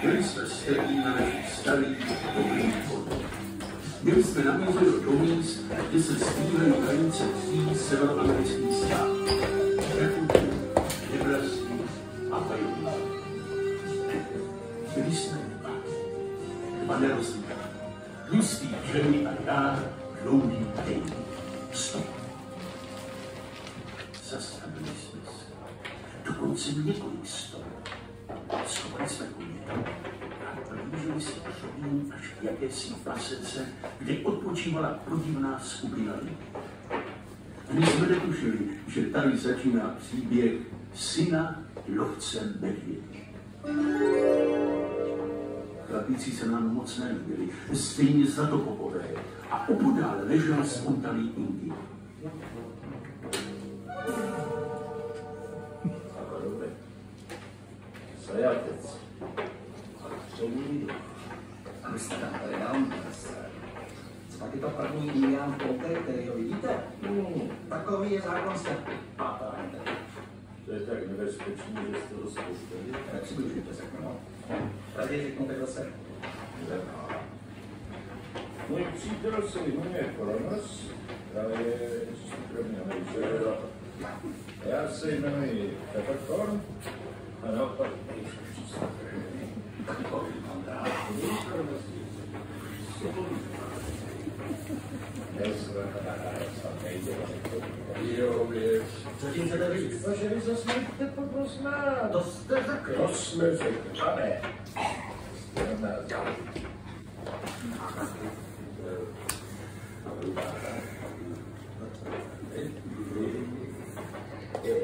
Byli jsme strpí na našich starých dobrých hodnot. Měli jsme namířeno do míst, kde se sdílejí hranice tří severoamerických států. Kentucky, Nebraska a Wyoming. Byli jsme dva nerozumí. Tlustý Jerry a já, dlouhý Dave. Stop. Zastavili jsme se. Dokonce několik stop. Schopili jsme koně. Blížili se šobím až k jakési pasece, kde odpočívala podivná skupina lidí. My jsme netušili, že tady začíná příběh syna lovce medvědí. Chlapíci se nám moc nelíbili, stejně zlatokopové, a opodál ležel spontaný Indián. Zajatec. Střední duch. A vy jste tam hledám. Pak je to první Indián Potter, který ho vidíte? Takový je zákon srpy. To je tak nebezpečný, že jste to zkoušeli. Nepřibližujte se k němu. Raději řekněte, kdo se. Můj přítel se jmenuje Kronos, právě soukromý manažer. Já se jmenuji Peppercorn a naopak nejsem číslo. Takový mám rád. Jo, věc. Co tím chcete říct? Že vy zase nejste poznat. To jste řekli. To jsme řekli. Pane.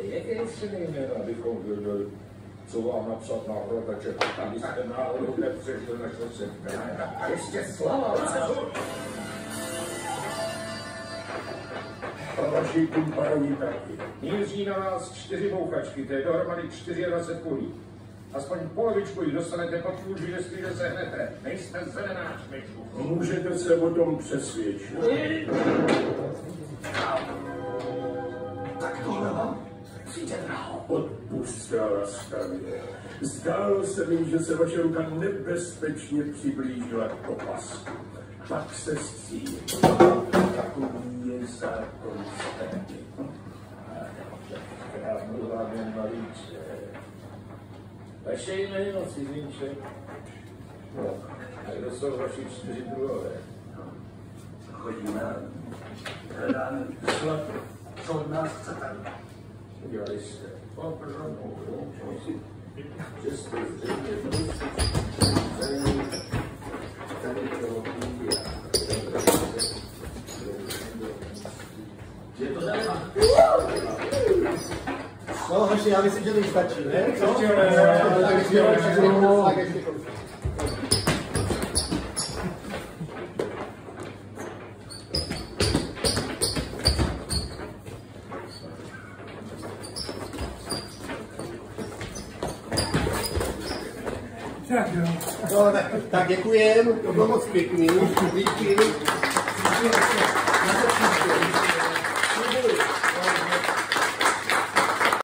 Jaké si nejméno, abychom věděli, co vám napsat na hrotače, aby jste náhodou nepřešli naše setkání. A ještě slova. Pro vaši kumparoví taky. Míří na vás 4 bouchačky, to je dohromady 24 kulí. Aspoň polovičku jich dostanete pod kůži, jestliže se hnete. Nejste zelenáč, Mičku. Můžete se o tom přesvědčit. Tak tohle vám přijde draho. Odpusťte, laskavě. Zdálo se mi, že se vaše ruka nebezpečně přiblížila k opasku. Pak se střílí. Takový je zákon stejný. Já budu vám jen malíček. Vaše jméno, cizinček. No, a kdo jsou vaši 4 druhové? Chodíme, hledáme zlato. Co od nás chcete? Udělali jste opravdu loučení, že jste zřejmě tady toho India. Je to tak? No, hoši, já myslím, že to stačí, ne? Co? Tak ještě No, tak děkujem, to bylo moc pěkný. Díky.